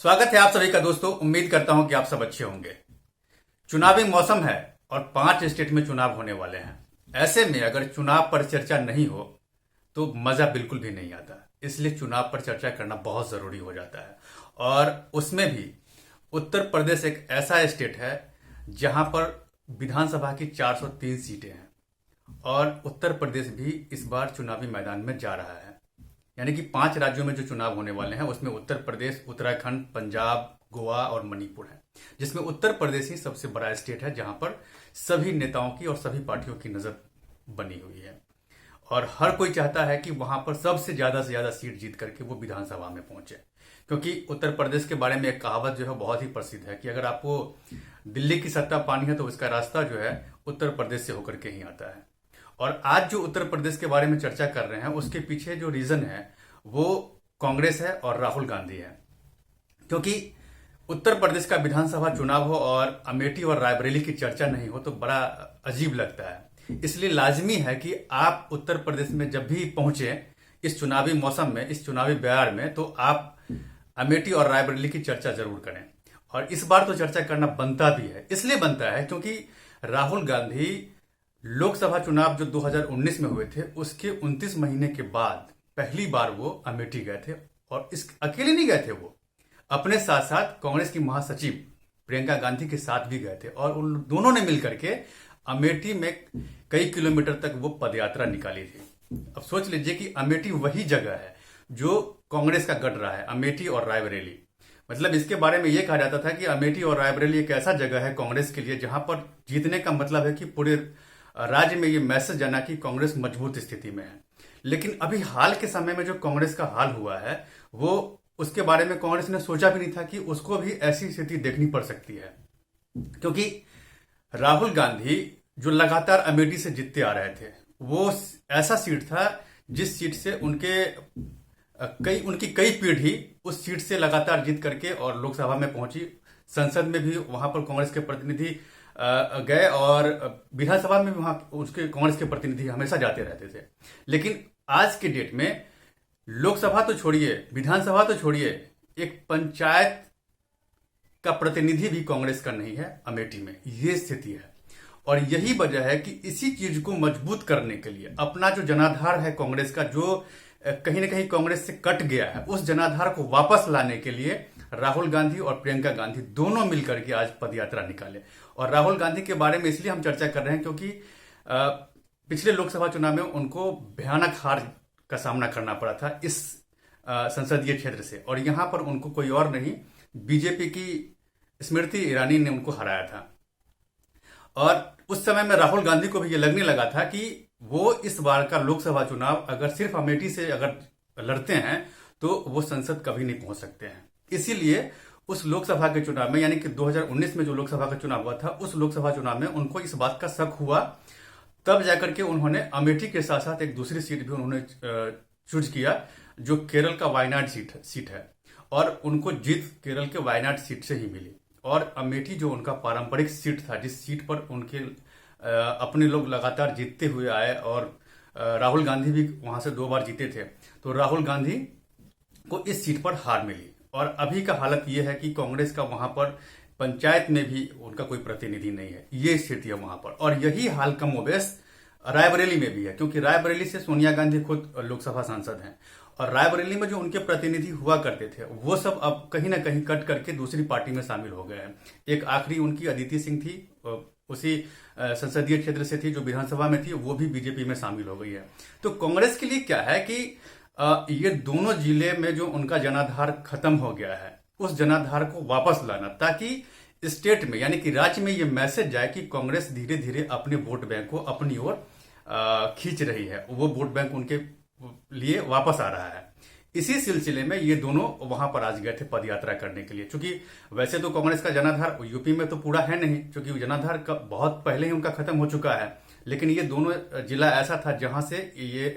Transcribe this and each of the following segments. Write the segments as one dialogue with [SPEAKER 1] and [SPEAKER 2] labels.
[SPEAKER 1] स्वागत है आप सभी का दोस्तों। उम्मीद करता हूं कि आप सब अच्छे होंगे। चुनावी मौसम है और 5 स्टेट में चुनाव होने वाले हैं। ऐसे में अगर चुनाव पर चर्चा नहीं हो तो मजा बिल्कुल भी नहीं आता। इसलिए चुनाव पर चर्चा करना बहुत जरूरी हो जाता है। और उसमें भी उत्तर प्रदेश एक ऐसा स्टेट है जहां पर विधानसभा की 403 सीटें हैं और उत्तर प्रदेश भी इस बार चुनावी मैदान में जा रहा है। यानी कि 5 राज्यों में जो चुनाव होने वाले हैं उसमें उत्तर प्रदेश, उत्तराखंड, पंजाब, गोवा और मणिपुर है, जिसमें उत्तर प्रदेश ही सबसे बड़ा स्टेट है जहां पर सभी नेताओं की और सभी पार्टियों की नजर बनी हुई है। और हर कोई चाहता है कि वहां पर सबसे ज्यादा से ज्यादा सीट जीत करके वो विधानसभा में पहुंचे, क्योंकि उत्तर प्रदेश के बारे में एक कहावत जो है बहुत ही प्रसिद्ध है कि अगर आपको दिल्ली की सत्ता पानी है तो उसका रास्ता जो है उत्तर प्रदेश से होकर के ही आता है। और आज जो उत्तर प्रदेश के बारे में चर्चा कर रहे हैं उसके पीछे जो रीजन है वो कांग्रेस है और राहुल गांधी है। क्योंकि उत्तर प्रदेश का विधानसभा चुनाव हो और अमेठी और रायबरेली की चर्चा नहीं हो तो बड़ा अजीब लगता है। इसलिए लाजमी है कि आप उत्तर प्रदेश में जब भी पहुंचे इस चुनावी मौसम में, इस चुनावी बयार में, तो आप अमेठी और रायबरेली की चर्चा जरूर करें। और इस बार तो चर्चा करना बनता भी है। इसलिए बनता है क्योंकि राहुल गांधी लोकसभा चुनाव जो 2019 में हुए थे उसके 29 महीने के बाद पहली बार वो अमेठी गए थे। और इस अकेले नहीं गए थे, वो अपने साथ साथ कांग्रेस की महासचिव प्रियंका गांधी के साथ भी गए थे और उन दोनों ने मिलकर के अमेठी में कई किलोमीटर तक वो पदयात्रा निकाली थी। अब सोच लीजिए कि अमेठी वही जगह है जो कांग्रेस का गढ़ रहा है, अमेठी और रायबरेली। मतलब इसके बारे में यह कहा जाता था कि अमेठी और रायबरेली एक ऐसा जगह है कांग्रेस के लिए जहां पर जीतने का मतलब है कि पूरे राज्य में ये मैसेज जाना कि कांग्रेस मजबूत स्थिति में है। लेकिन अभी हाल के समय में जो कांग्रेस का हाल हुआ है वो उसके बारे में कांग्रेस ने सोचा भी नहीं था कि उसको भी ऐसी स्थिति देखनी पड़ सकती है। क्योंकि राहुल गांधी जो लगातार अमेठी से जीतते आ रहे थे वो ऐसा सीट था जिस सीट से उनकी कई पीढ़ी उस सीट से लगातार जीत करके और लोकसभा में पहुंची। संसद में भी वहां पर कांग्रेस के प्रतिनिधि गए और विधानसभा में भी वहां उसके कांग्रेस के प्रतिनिधि हमेशा जाते रहते थे। लेकिन आज के डेट में लोकसभा तो छोड़िए, विधानसभा तो छोड़िए, एक पंचायत का प्रतिनिधि भी कांग्रेस का नहीं है अमेठी में। ये स्थिति है और यही वजह है कि इसी चीज को मजबूत करने के लिए अपना जो जनाधार है कांग्रेस का, जो कहीं ना कहीं कांग्रेस से कट गया है, उस जनाधार को वापस लाने के लिए राहुल गांधी और प्रियंका गांधी दोनों मिलकर के आज पदयात्रा निकाले। और राहुल गांधी के बारे में इसलिए हम चर्चा कर रहे हैं क्योंकि पिछले लोकसभा चुनाव में उनको भयानक हार का सामना करना पड़ा था इस संसदीय क्षेत्र से। और यहां पर उनको कोई और नहीं, बीजेपी की स्मृति ईरानी ने उनको हराया था। और उस समय में राहुल गांधी को भी ये लगने लगा था कि वो इस बार का लोकसभा चुनाव अगर सिर्फ अमेठी से अगर लड़ते हैं तो वो संसद कभी नहीं पहुंच सकते हैं। इसीलिए उस लोकसभा के चुनाव में, यानी कि 2019 में जो लोकसभा का चुनाव हुआ था, उस लोकसभा चुनाव में उनको इस बात का शक हुआ। तब जाकर के उन्होंने अमेठी के साथ साथ एक दूसरी सीट भी उन्होंने चूज किया जो केरल का वायनाड सीट है। और उनको जीत केरल के वायनाड सीट से ही मिली। और अमेठी जो उनका पारंपरिक सीट था, जिस सीट पर उनके अपने लोग लगातार जीतते हुए आए और राहुल गांधी भी वहां से 2 बार जीते थे, तो राहुल गांधी को इस सीट पर हार मिली। और अभी का हालत यह है कि कांग्रेस का वहां पर पंचायत में भी उनका कोई प्रतिनिधि नहीं है, ये स्थिति है वहां पर। और यही हाल कमोबेश रायबरेली में भी है, क्योंकि रायबरेली से सोनिया गांधी खुद लोकसभा सांसद हैं और रायबरेली में जो उनके प्रतिनिधि हुआ करते थे वो सब अब कहीं ना कहीं कट करके दूसरी पार्टी में शामिल हो गए हैं। एक आखिरी उनकी अदिति सिंह थी, उसी संसदीय क्षेत्र से थी जो विधानसभा में थी, वो भी बीजेपी में शामिल हो गई है। तो कांग्रेस के लिए क्या है कि ये दोनों जिले में जो उनका जनाधार खत्म हो गया है उस जनाधार को वापस लाना, ताकि स्टेट में यानी कि राज्य में ये मैसेज जाए कि कांग्रेस धीरे धीरे अपने वोट बैंक को अपनी ओर खींच रही है, वो वोट बैंक उनके लिए वापस आ रहा है। इसी सिलसिले में ये दोनों वहां पर आज गए थे पदयात्रा करने के लिए। क्योंकि वैसे तो कांग्रेस का जनाधार यूपी में तो पूरा है नहीं, क्योंकि जनाधार का बहुत पहले ही उनका खत्म हो चुका है। लेकिन ये दोनों जिला ऐसा था जहां से ये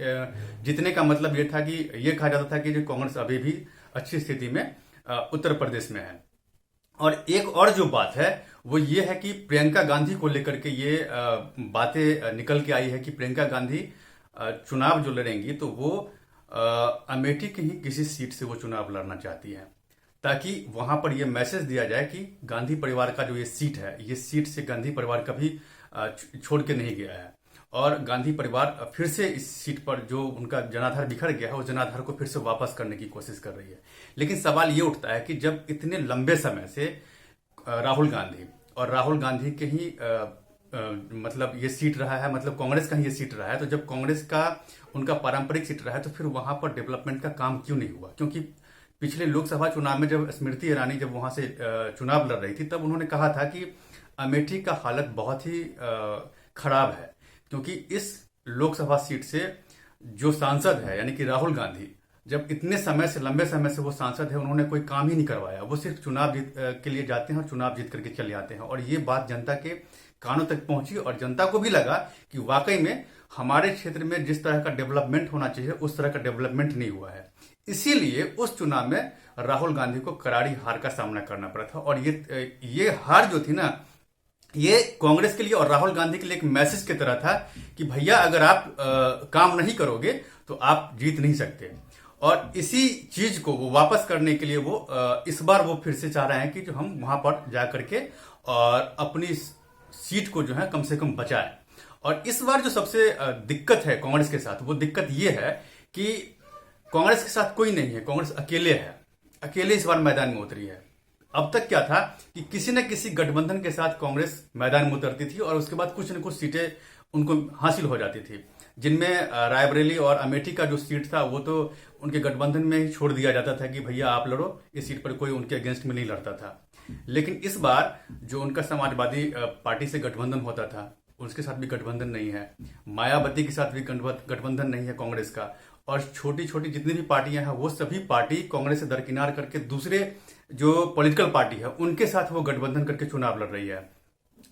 [SPEAKER 1] जीतने का मतलब ये था कि ये कहा जाता था कि जो कांग्रेस अभी भी अच्छी स्थिति में उत्तर प्रदेश में है। और एक और जो बात है वो ये है कि प्रियंका गांधी को लेकर के ये बातें निकल के आई है कि प्रियंका गांधी चुनाव जो लड़ेंगी तो वो अमेठी की ही किसी सीट से वो चुनाव लड़ना चाहती है। ताकि वहां पर यह मैसेज दिया जाए कि गांधी परिवार का जो ये सीट है, ये सीट से गांधी परिवार कभी छोड़ के नहीं गया है और गांधी परिवार फिर से इस सीट पर जो उनका जनाधार बिखर गया है उस जनाधार को फिर से वापस करने की कोशिश कर रही है। लेकिन सवाल ये उठता है कि जब इतने लंबे समय से राहुल गांधी के ही मतलब ये सीट रहा है, मतलब कांग्रेस का ही ये सीट रहा है, तो जब कांग्रेस का उनका पारंपरिक सीट रहा है तो फिर वहां पर डेवलपमेंट का काम क्यों नहीं हुआ? क्योंकि पिछले लोकसभा चुनाव में जब स्मृति ईरानी जब वहां से चुनाव लड़ रही थी तब उन्होंने कहा था कि अमेठी का हालत बहुत ही खराब है, क्योंकि इस लोकसभा सीट से जो सांसद है यानी कि राहुल गांधी, जब इतने समय से लंबे समय से वो सांसद है, उन्होंने कोई काम ही नहीं करवाया। वो सिर्फ चुनाव जीत के लिए जाते हैं और चुनाव जीत करके चले आते हैं। और ये बात जनता के कानों तक पहुंची और जनता को भी लगा कि वाकई में हमारे क्षेत्र में जिस तरह का डेवलपमेंट होना चाहिए उस तरह का डेवलपमेंट नहीं हुआ है। इसीलिए उस चुनाव में राहुल गांधी को करारी हार का सामना करना पड़ा था। और ये हार जो थी ना, ये कांग्रेस के लिए और राहुल गांधी के लिए एक मैसेज की तरह था कि भैया अगर आप काम नहीं करोगे तो आप जीत नहीं सकते। और इसी चीज को वो वापस करने के लिए वो इस बार वो फिर से चाह रहे हैं कि जो हम वहां पर जाकर के और अपनी सीट को जो है कम से कम बचाएं। और इस बार जो सबसे दिक्कत है कांग्रेस के साथ, वो दिक्कत ये है कि कांग्रेस के साथ कोई नहीं है, कांग्रेस अकेले है, अकेले इस बार मैदान में उतरी है। अब तक क्या था कि किसी न किसी गठबंधन के साथ कांग्रेस मैदान में उतरती थी और उसके बाद कुछ न कुछ सीटें उनको हासिल हो जाती थी, जिनमें रायबरेली और अमेठी का जो सीट था वो तो उनके गठबंधन में ही छोड़ दिया जाता था कि भैया आप लड़ो, इस सीट पर कोई उनके अगेंस्ट में नहीं लड़ता था। लेकिन इस बार जो उनका समाजवादी पार्टी से गठबंधन होता था उसके साथ भी गठबंधन नहीं है, मायावती के साथ भी गठबंधन नहीं है कांग्रेस का, और छोटी छोटी जितनी भी पार्टियां हैं वो सभी पार्टी कांग्रेस से दरकिनार करके दूसरे जो पॉलिटिकल पार्टी है उनके साथ वो गठबंधन करके चुनाव लड़ रही है।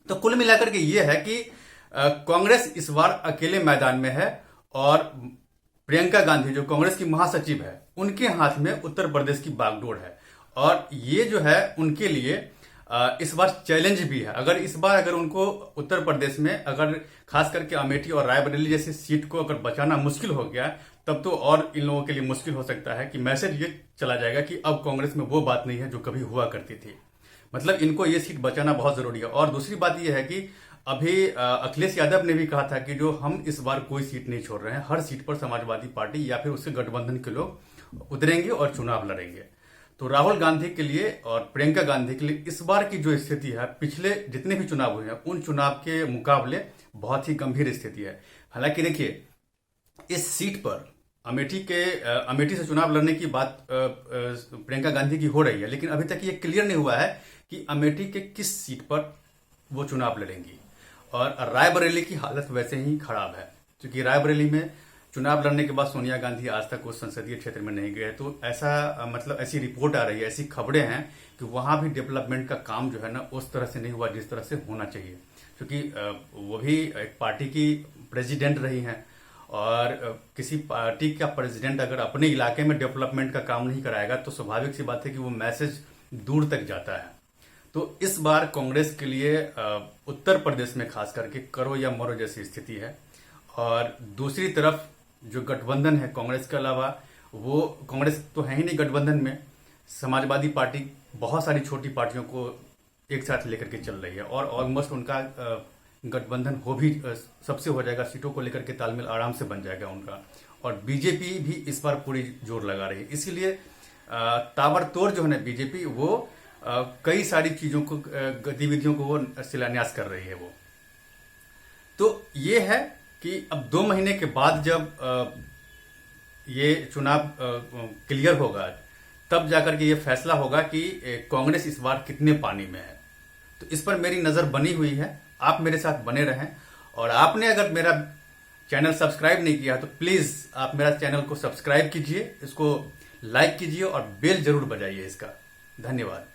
[SPEAKER 1] तो कुल मिलाकर के ये है कि कांग्रेस इस बार अकेले मैदान में है और प्रियंका गांधी जो कांग्रेस की महासचिव है उनके हाथ में उत्तर प्रदेश की बागडोर है। और ये जो है उनके लिए इस बार चैलेंज भी है। अगर उनको उत्तर प्रदेश में अगर खास करके अमेठी और रायबरेली जैसी सीट को अगर बचाना मुश्किल हो गया तब तो और इन लोगों के लिए मुश्किल हो सकता है कि मैसेज ये चला जाएगा कि अब कांग्रेस में वो बात नहीं है जो कभी हुआ करती थी। मतलब इनको ये सीट बचाना बहुत जरूरी है। और दूसरी बात यह है कि अभी अखिलेश यादव ने भी कहा था कि जो हम इस बार कोई सीट नहीं छोड़ रहे हैं, हर सीट पर समाजवादी पार्टी या फिर उसके गठबंधन के लोग उतरेंगे और चुनाव लड़ेंगे। तो राहुल गांधी के लिए और प्रियंका गांधी के लिए इस बार की जो स्थिति है पिछले जितने भी चुनाव हुए हैं उन चुनाव के मुकाबले बहुत ही गंभीर स्थिति है। हालांकि देखिए इस सीट पर अमेठी से चुनाव लड़ने की बात प्रियंका गांधी की हो रही है, लेकिन अभी तक ये क्लियर नहीं हुआ है कि अमेठी के किस सीट पर वो चुनाव लड़ेंगी। और रायबरेली की हालत वैसे ही खराब है, क्योंकि रायबरेली में चुनाव लड़ने के बाद सोनिया गांधी आज तक उस संसदीय क्षेत्र में नहीं गए। तो ऐसी रिपोर्ट आ रही है, ऐसी खबरें हैं कि वहां भी डेवलपमेंट का काम जो है ना उस तरह से नहीं हुआ जिस तरह से होना चाहिए, क्योंकि वो भी एक पार्टी की प्रेसिडेंट रही हैं और किसी पार्टी का प्रेसिडेंट अगर अपने इलाके में डेवलपमेंट का काम नहीं कराएगा तो स्वाभाविक सी बात है कि वो मैसेज दूर तक जाता है। तो इस बार कांग्रेस के लिए उत्तर प्रदेश में खास करके करो या मरो जैसी स्थिति है। और दूसरी तरफ जो गठबंधन है कांग्रेस के अलावा, वो कांग्रेस तो है ही नहीं गठबंधन में, समाजवादी पार्टी बहुत सारी छोटी पार्टियों को एक साथ लेकर के चल रही है और ऑलमोस्ट उनका गठबंधन हो भी सबसे हो जाएगा, सीटों को लेकर के तालमेल आराम से बन जाएगा उनका। और बीजेपी भी इस बार पूरी जोर लगा रही है, इसीलिए ताबड़तोड़ जो है ना बीजेपी वो कई सारी चीजों को गतिविधियों को वो शिलान्यास कर रही है वो। तो ये है कि अब 2 महीने के बाद जब ये चुनाव क्लियर होगा तब जाकर के ये फैसला होगा कि कांग्रेस इस बार कितने पानी में है। तो इस पर मेरी नजर बनी हुई है, आप मेरे साथ बने रहें। और आपने अगर मेरा चैनल सब्सक्राइब नहीं किया तो प्लीज आप मेरा चैनल को सब्सक्राइब कीजिए, इसको लाइक कीजिए और बेल जरूर बजाइए इसका। धन्यवाद।